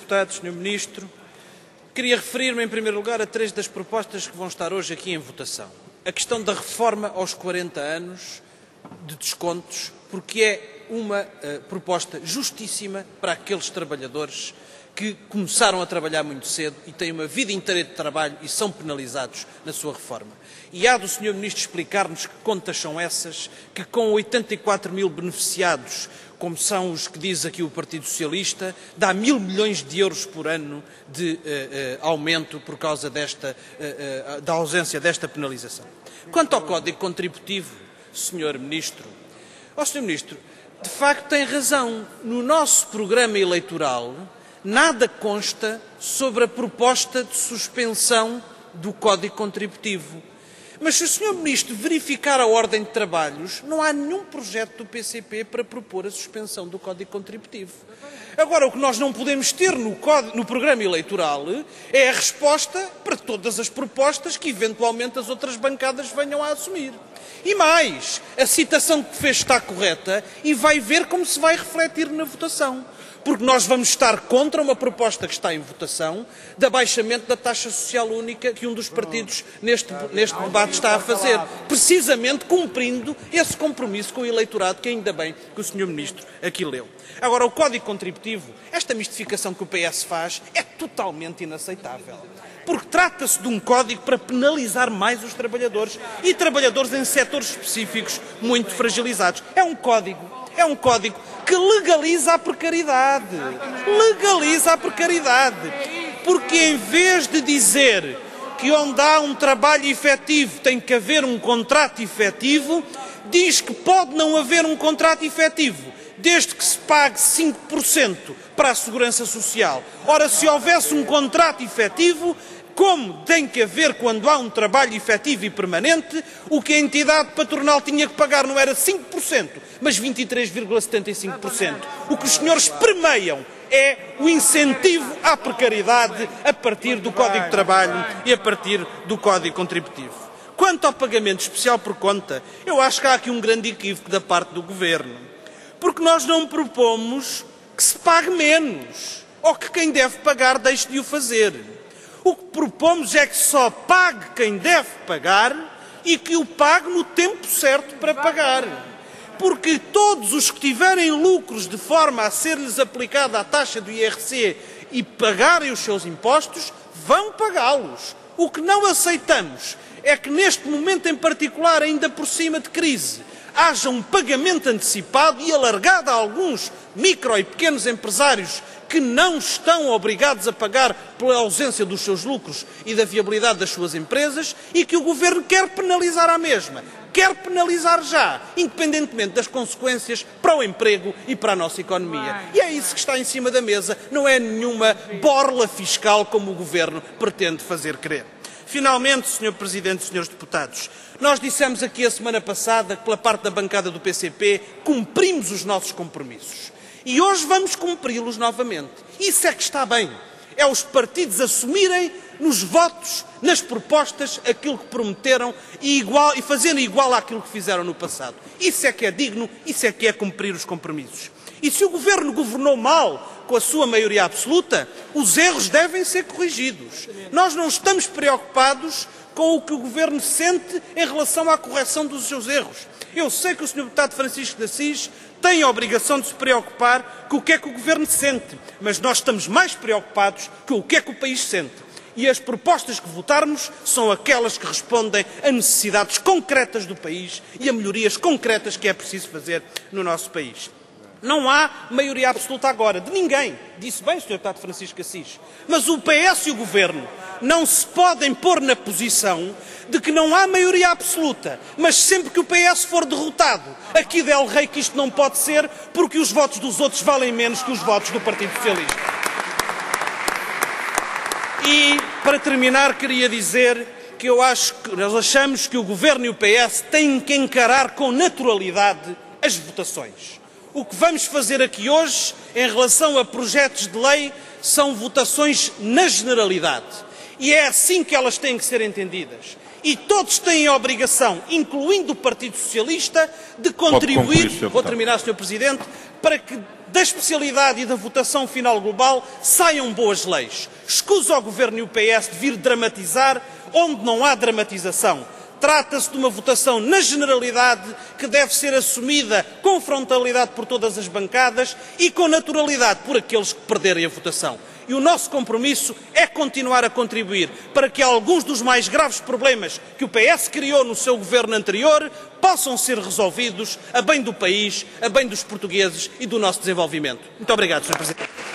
Deputados, Sr. Ministro, queria referir-me em primeiro lugar a 3 das propostas que vão estar hoje aqui em votação. A questão da reforma aos 40 anos de descontos, porque é uma proposta justíssima para aqueles trabalhadores que começaram a trabalhar muito cedo e têm uma vida inteira de trabalho e são penalizados na sua reforma. E há do Sr. Ministro explicar-nos que contas são essas, que com 84 mil beneficiados, como são os que diz aqui o Partido Socialista, dá 1.000 milhões de euros por ano de aumento por causa da ausência desta penalização. Quanto ao Código Contributivo, Sr. Ministro, Sr. Ministro, de facto tem razão. No nosso programa eleitoral, nada consta sobre a proposta de suspensão do Código Contributivo. Mas se o Sr. Ministro verificar a ordem de trabalhos, não há nenhum projeto do PCP para propor a suspensão do Código Contributivo. Agora, o que nós não podemos ter no programa eleitoral é a resposta para todas as propostas que eventualmente as outras bancadas venham a assumir. E mais, a citação que fez está correta e vai ver como se vai refletir na votação. Porque nós vamos estar contra uma proposta que está em votação de abaixamento da taxa social única que um dos partidos neste debate está a fazer, precisamente cumprindo esse compromisso com o eleitorado, que ainda bem que o Sr. Ministro aqui leu. Agora, o Código Contributivo, esta mistificação que o PS faz, é totalmente inaceitável. Porque trata-se de um código para penalizar mais os trabalhadores e trabalhadores em setores específicos muito fragilizados. É um código que legaliza a precariedade. Legaliza a precariedade. Porque em vez de dizer que onde há um trabalho efetivo tem que haver um contrato efetivo, diz que pode não haver um contrato efetivo, desde que se pague 5% para a Segurança Social. Ora, se houvesse um contrato efetivo, como tem que haver quando há um trabalho efetivo e permanente, o que a entidade patronal tinha que pagar não era 5%, mas 23,75%. O que os senhores permeiam é o incentivo à precariedade a partir do Código de Trabalho e a partir do Código Contributivo. Quanto ao pagamento especial por conta, eu acho que há aqui um grande equívoco da parte do Governo. Porque nós não propomos que se pague menos, ou que quem deve pagar deixe de o fazer. O que propomos é que só pague quem deve pagar e que o pague no tempo certo para pagar. Porque todos os que tiverem lucros de forma a ser-lhes aplicada a taxa do IRC e pagarem os seus impostos, vão pagá-los. O que não aceitamos é que neste momento em particular, ainda por cima de crise, haja um pagamento antecipado e alargado a alguns micro e pequenos empresários que não estão obrigados a pagar pela ausência dos seus lucros e da viabilidade das suas empresas e que o Governo quer penalizar à mesma. Quer penalizar já, independentemente das consequências para o emprego e para a nossa economia. E é isso que está em cima da mesa, não é nenhuma borla fiscal como o Governo pretende fazer crer. Finalmente, Sr. Presidente e Srs. Deputados, nós dissemos aqui a semana passada que, pela parte da bancada do PCP, cumprimos os nossos compromissos. E hoje vamos cumpri-los novamente. Isso é que está bem. É os partidos assumirem nos votos, nas propostas, aquilo que prometeram e fazerem igual àquilo que fizeram no passado. Isso é que é digno, isso é que é cumprir os compromissos. E se o Governo governou mal com a sua maioria absoluta, os erros devem ser corrigidos. Nós não estamos preocupados com o que o Governo sente em relação à correção dos seus erros. Eu sei que o Sr. Deputado Francisco de Assis tem a obrigação de se preocupar com o que é que o Governo sente, mas nós estamos mais preocupados com o que é que o país sente. E as propostas que votarmos são aquelas que respondem a necessidades concretas do país e a melhorias concretas que é preciso fazer no nosso país. Não há maioria absoluta agora, de ninguém. Disse bem o Sr. Deputado Francisco Assis. Mas o PS e o Governo não se podem pôr na posição de que não há maioria absoluta, mas sempre que o PS for derrotado, aqui del rei que isto não pode ser, porque os votos dos outros valem menos que os votos do Partido Socialista. E, para terminar, queria dizer que nós achamos que o Governo e o PS têm que encarar com naturalidade as votações. O que vamos fazer aqui hoje, em relação a projetos de lei, são votações na generalidade. E é assim que elas têm que ser entendidas. E todos têm a obrigação, incluindo o Partido Socialista, de contribuir, vou terminar, Sr. Presidente, para que da especialidade e da votação final global saiam boas leis. Escuso ao Governo e o PS de vir dramatizar onde não há dramatização. Trata-se de uma votação na generalidade que deve ser assumida com frontalidade por todas as bancadas e com naturalidade por aqueles que perderem a votação. E o nosso compromisso é continuar a contribuir para que alguns dos mais graves problemas que o PS criou no seu governo anterior possam ser resolvidos a bem do país, a bem dos portugueses e do nosso desenvolvimento. Muito obrigado, Sr. Presidente.